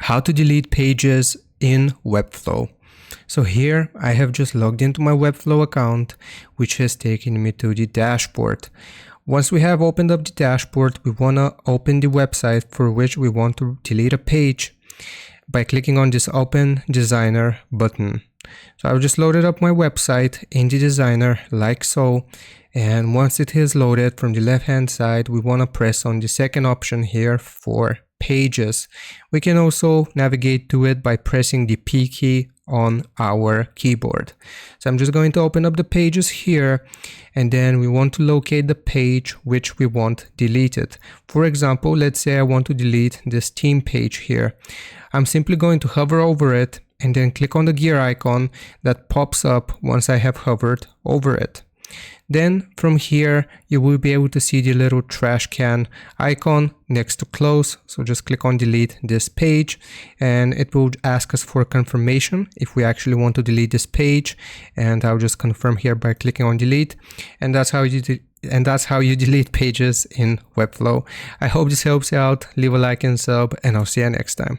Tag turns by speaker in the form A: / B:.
A: how to delete pages in Webflow. So here I have just logged into my Webflow account, which has taken me to the dashboard. Once we have opened up the dashboard, we want to open the website for which we want to delete a page by clicking on this Open Designer button. So I've just loaded up my website in the designer like so, and once it is loaded, from the left hand side we want to press on the second option here for pages. We can also navigate to it by pressing the P key on our keyboard. So I'm just going to open up the pages here, and then we want to locate the page which we want deleted. For example, let's say I want to delete this theme page here. I'm simply going to hover over it and then click on the gear icon that pops up once I have hovered over it. Then from here you will be able to see the little trash can icon next to close. So just click on delete this page and it will ask us for confirmation if we actually want to delete this page, and I'll just confirm here by clicking on delete, and that's how you delete pages in Webflow. I hope this helps you out. Leave a like and sub, and I'll see you next time.